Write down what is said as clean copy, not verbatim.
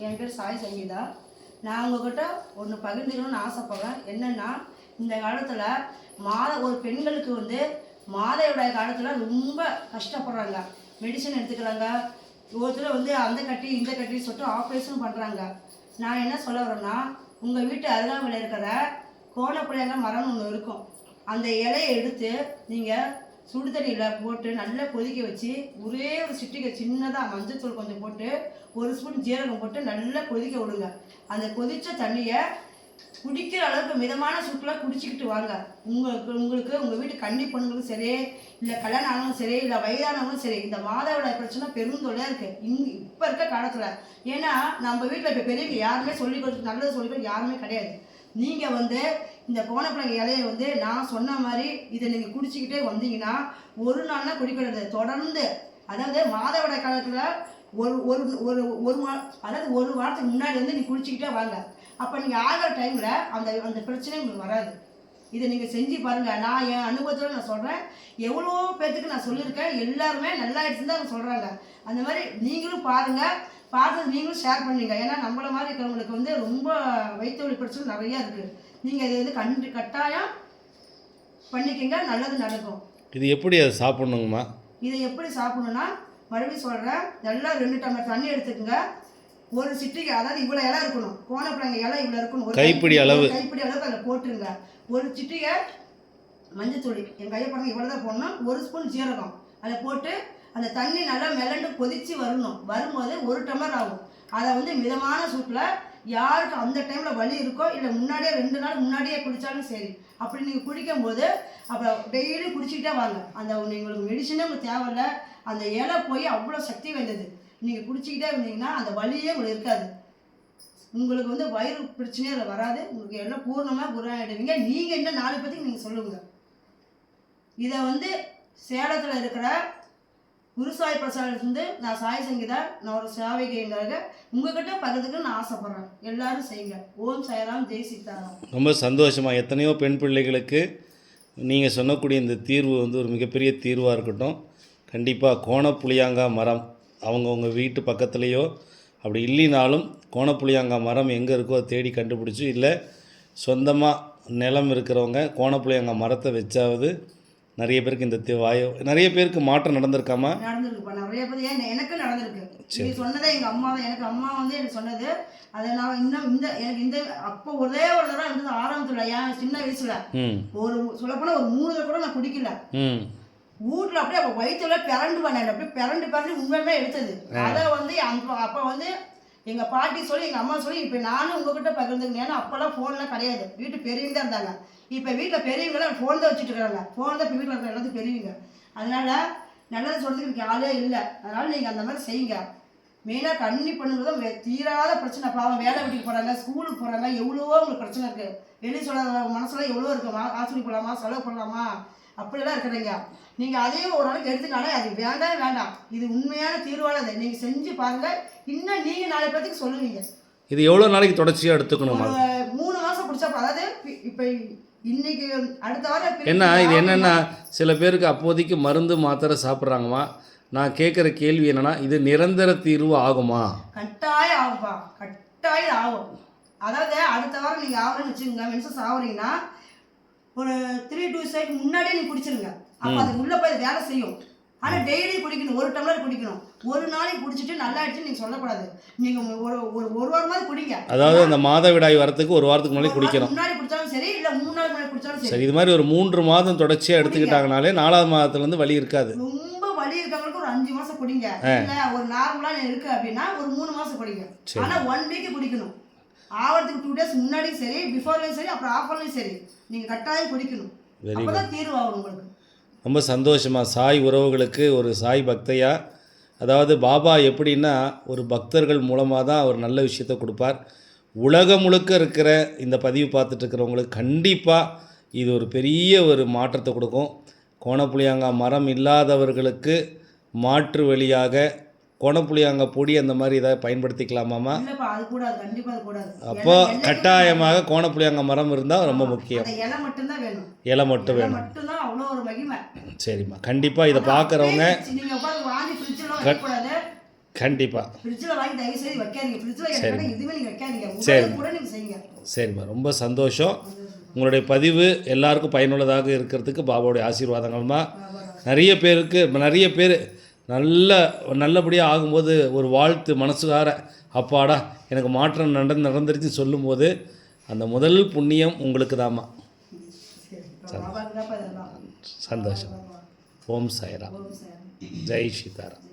என் பேர் சாய் சங்கீதா. நான் உங்ககிட்ட ஒன்று பகிர்ந்துக்கணும்னு ஆசைப்படுறேன். என்னென்னா, இந்த காலத்தில் ஒரு பெண்களுக்கு மாதவிடாய் காலத்தில் ரொம்ப கஷ்டப்படுறாங்க. மெடிசன் எடுத்துக்கிறாங்க. ஒருத்தர் அந்த கட்டி இந்த கட்டி சொல்லிட்டு ஆப்ரேஷன் பண்ணுறாங்க. நான் என்ன சொல்ல வரேன்னா, உங்கள் வீட்டு அருகாமையில் இருக்கிற கோணப்புளியங்க மரம்னு ஒன்று இருக்கும். அந்த இலையை எடுத்து நீங்கள் சுடு தண்ணியில் போட்டு நல்லா கொதிக்க வச்சு ஒரே ஒரு சிட்டிகை சின்னதாக மஞ்சத்தூள் கொஞ்சம் போட்டு ஒரு ஸ்பூன் ஜீரகம் போட்டு நல்லா கொதிக்க விடுங்க. அந்த கொதித்த தண்ணியை குடிக்கிற அளவுக்கு மிதமான சூட்டில் குடிச்சிக்கிட்டு வாங்க. உங்களுக்கு உங்கள் வீட்டு கன்னி பொண்ணுங்களும் சரி, இல்லை கல்யாணம் ஆனாலும் சரி, இல்லை வயதானவங்களும் சரி, இந்த மாதவிடாய் பிரச்சனை பெருந்தொல்லையாக இருக்குது இப்போ இருக்க காலத்தில். ஏன்னா நம்ம வீட்டில் இப்போ பெரியவங்க யாருமே சொல்லி கொடுத்து நல்லது சொல்லி கொடுத்து யாருமே கிடையாது. நீங்கள் இந்த கோணப்பிள்ளைங்க இலையை நான் சொன்ன மாதிரி இதை நீங்கள் குடிச்சிக்கிட்டே வந்தீங்கன்னா ஒரு நாள்னா குடிக்கிறது தொடர்ந்து, அதாவது மாதவிடாய் காலத்தில் ஒரு ஒரு ஒரு ஒரு அதாவது ஒரு வாரத்துக்கு முன்னாடி நீ குடிச்சிக்கிட்டே வாங்க. அப்போ நீங்கள் ஆகிற டைமில் அந்த அந்த பிரச்சனை உங்களுக்கு வராது. இதை நீங்கள் செஞ்சு பாருங்கள். நான் என் அனுபவத்தில் நான் சொல்கிறேன். எவ்வளோ பேர்த்துக்கு நான் சொல்லியிருக்கேன். எல்லாருமே நல்லா ஆயிடுச்சுன்னு தான் சொல்கிறாங்க. அந்த மாதிரி நீங்களும் பாருங்கள். பார்த்து நீங்களும் ஷேர் பண்ணுங்க. ஏன்னா நம்மள மாதிரி இருக்கிறவங்களுக்கு ரொம்ப வயிற்று வலி பிரச்சனை நிறையா இருக்குது. நீங்கள் இதை கட்டாயம் பண்ணிக்கங்க, நல்லது நடக்கும். இது எப்படி அதை சாப்பிட்ணுங்கம்மா? இதை எப்படி சாப்பிடணுன்னா, மறுபடியும் சொல்கிறேன், நல்லா 2 டம்ளர் தண்ணி எடுத்துக்கோங்க. ஒரு சிட்டிகை, அதாவது இவ்வளோ இலை இருக்கணும், கோணப்பிள்ளைங்க இலை இவ்வளோ இருக்கணும், ஒரு கைப்பிடி அளவுக்கு அதில் போட்டுருங்க. ஒரு சிட்டிகை மஞ்சத்தூள், என் கையை பாருங்க, இவ்வளோ தான் போடணும். ஒரு ஸ்பூன் ஜீரகம் அதை போட்டு அந்த தண்ணி நல்லா மிளண்டு கொதித்து வரணும். வரும்போது 1 டம்ளர் ஆகும். அதை மிதமான சூட்டில் யாருக்கு அந்த டைமில் வலி இருக்கோ, இல்லை முன்னாடியே 2 நாள் முன்னாடியே குடித்தாலும் சரி, அப்படி நீங்கள் குடிக்கும்போது அப்புறம் டெய்லி குடிச்சிக்கிட்டே வாங்க. அந்த உங்களுக்கு மெடிசனே உங்களுக்கு தேவையில்லை. அந்த இலை போய் அவ்வளோ சக்தி வாய்ந்தது. நீங்கள் குடிச்சிக்கிட்டே இருந்தீங்கன்னா அந்த வலியே உங்களுக்கு இருக்காது. உங்களுக்கு வயிறு பிரச்சனையே அதில் வராது. உங்களுக்கு எல்லாம் பூர்ணமாக குணமாயிடுவீங்க. நீங்கள் என்ன 4 பேத்துக்கு நீங்கள் சொல்லுங்கள். இதை சேலத்தில் இருக்கிற குருசாய் பிரசாதத்துலேருந்து நான் சாய் சங்கீதா, நான் ஒரு சேவைக்காக உங்ககிட்ட பகிர்ந்துக்கு நான் ஆசைப்பட்றேன். எல்லாரும் செய்யுங்க. ஓம் சாய்ராம், ஜெய் சீதாராம். ரொம்ப சந்தோஷமாக எத்தனையோ பெண் பிள்ளைகளுக்கு நீங்கள் சொன்னக்கூடிய இந்த தீர்வு ஒரு மிகப்பெரிய தீர்வாக இருக்கட்டும். கண்டிப்பாக கோணப்புளியாங்காய் மரம் அவங்கவுங்க வீட்டு பக்கத்துலேயோ அப்படி இல்லைனாலும் கோணப்புளியாங்காய் மரம் எங்கே இருக்கோ அதை தேடி கண்டுபிடிச்சி, இல்லை சொந்தமாக நிலம் இருக்கிறவங்க கோணப்புளியாங்காய் மரத்தை வச்சாவது நிறைய பேருக்கு இந்த நிறைய பேருக்கு மாற்றம் நடந்திருக்காமா? நடந்திருக்குப்பா, நிறைய பேர். எனக்கு நடந்திருக்கு. நீங்கள் சொன்னதே எங்கள் அம்மா தான். எனக்கு அம்மா எனக்கு சொன்னது. அதை நான் இன்னும் எனக்கு அப்போ ஒரே ஒரு தடவை இருந்தது ஆரம்பத்தில், ஏன் சின்ன வயசுல ஒரு சொல்லப்போனால் ஒரு 3 தடவை கூட நான் குடிக்கல. வீட்டில் அப்படியே அப்போ வயிற்றுல பிறண்டு பண்ணேன். அப்படியே பிறண்டு உண்மையுமே எடுத்தது. அதை அப்போ எங்கள் பாட்டி சொல்லி, எங்கள் அம்மா சொல்லி, இப்போ நானும் உங்ககிட்ட பகிர்ந்துக்கணும். ஏன்னா அப்போல்லாம் ஃபோன்லாம் கிடையாது. வீட்டு பெரியவங்க தான் இருந்தாங்க. இப்போ வீட்டில் பெரியவங்களாம் ஃபோன் தான் வச்சுட்டு இருக்காங்க. ஃபோன் தான் இப்போ வீட்டில் இருக்கிற எல்லாத்துக்கும் பெரியவங்க. அதனால் நல்லது சொல்கிறதுக்கு எனக்கு ஆளே இல்லை. அதனால் நீங்கள் அந்த மாதிரி செய்யுங்க. மெயினாக கன்னி பண்ணுறது தான் தீராத பிரச்சனை. பாவம் வேலை வீட்டுக்கு போகிறாங்க, ஸ்கூலுக்கு போகிறாங்க, எவ்வளவோ உங்களுக்கு பிரச்சனை இருக்குது. வெளியே சொல்ல மனசுலாம் எவ்வளோ இருக்குமா, ஹாஸ்பிட்டல் போகலாமா, செலவு பண்ணலாமா, அப்படிலாம் இருக்கிறீங்க. நீங்கள் அதையும் ஒரு நாளைக்கு எடுத்துக்கானே அது வேண்டாம். இது உண்மையான தீர்வானது. நீங்கள் செஞ்சு பாருங்கள். இன்னும் நீங்கள் 4 பேத்துக்கு சொல்லுவீங்க. இது எவ்வளோ நாளைக்கு தொடர்ச்சியாக எடுத்துக்கணுமா? 3 மாதம் குடிச்சா, அதாவது இப்போ இன்னைக்கு அடுத்த வாரம் என்ன இது என்னென்னா, சில பேருக்கு அப்போதைக்கு மருந்து மாத்திரை சாப்பிட்றாங்கம்மா. நான் கேட்குற கேள்வி என்னென்னா, இது நிரந்தர தீர்வு ஆகுமா? கட்டாயம் ஆகும்ப்பா, கட்டாயம் ஆகும். அதாவது அடுத்த வாரம் நீங்கள் ஆகுறேன்னு வச்சுக்கோங்க, மென்சஸ் ஆகுறீங்கன்னா ஒரு 3 to 6 days முன்னாடியே நீங்கள் குடிச்சிருங்க. அப்போ அது உள்ளே போய் வேலை செய்யும். ஆனால் டெய்லி குடிக்கணும். 1 டம்ளர் குடிக்கணும். ஒரு நாளைக்கு குடிச்சிட்டு நல்லா ஆயிடுச்சுன்னு நீங்கள் சொல்லக்கூடாது. நீங்கள் ஒரு வாரமாவது குடிங்க. அதாவது அந்த மாதவிடாய் வரத்துக்கு 1 வாரத்துக்கு முன்னாடி குடிக்கணும். முன்னாடி குடித்தாலும் சரி, இல்லை 3 நாள் முன்னாடி குடித்தாலும் சரி. இது மாதிரி ஒரு 3 மாதம் தொடர்ச்சியாக எடுத்துக்கிட்டாங்கனாலே 4ஆவது மாதத்துலேருந்து வலி இருக்காது. ரொம்ப வலி இருக்கவங்களுக்கு ஒரு 5 மாதம் குடிங்க. இல்லை ஒரு நார்மலாக இருக்குது அப்படின்னா ஒரு 3 மாதம் குடிங்க. ஆனால் 1 week குடிக்கணும். ஆவறதுக்கு 2 days முன்னாடியும் சரி, பிஃபோர்லையும் சரி, அப்புறம் ஆஃபர்லையும் சரி, நீங்கள் கட்டாயம் குடிக்கணும். அப்போதான் தீர்வு ஆகும் உங்களுக்கு. ரொம்ப சந்தோஷமாக சாய் உறவுகளுக்கு ஒரு சாய் பக்தையா, அதாவது பாபா எப்படின்னா ஒரு பக்தர்கள் மூலமாக தான் ஒரு நல்ல விஷயத்தை கொடுப்பார். உலகம் முழுக்க இருக்கிற இந்த பதிவு பார்த்துட்டு இருக்கிறவங்களுக்கு கண்டிப்பாக இது ஒரு பெரிய ஒரு மாற்றத்தை கொடுக்கும். கோணப்புளியாங்காய் மரம் இல்லாதவர்களுக்கு மாற்று வழியாக கோணப்புளியாங்காய் பொடி அந்த மாதிரி ஏதாவது பயன்படுத்திக்கலாமாம்மா? அப்போ கட்டாயமாக கோணப்புளியாங்காய் மரம் இருந்தால் ரொம்ப முக்கியம். இலை மட்டும் வேணும். சரிம்மா, கண்டிப்பாக இதை பார்க்குறவங்க கண்டிப்பாக. ஃப்ரிட்ஜில் வாங்கி தயவு செய்து வைக்காதீங்க. ஃப்ரிட்ஜில் எதுவுமே நீங்கள் வைக்காதீங்க. சரி. உடனே கூட நீங்கள் செய்யுங்க. சரிம்மா, ரொம்ப சந்தோஷம். உங்களுடைய பதிவு எல்லாருக்கும் பயனுள்ளதாக இருக்கிறதுக்கு பாபாவுடைய ஆசீர்வாதங்கள்மா. நிறைய பேர் நல்லபடியாக ஆகும்போது ஒரு வாழ்த்து மனசுகார அப்பாடா எனக்கு மாற்றம் நடந்துருச்சு சொல்லும்போது அந்த முதல் புண்ணியம் உங்களுக்கு தாம்மா. சந்தோஷம். ஓம் சாய்ராம். ஜெய் சீதாராம்.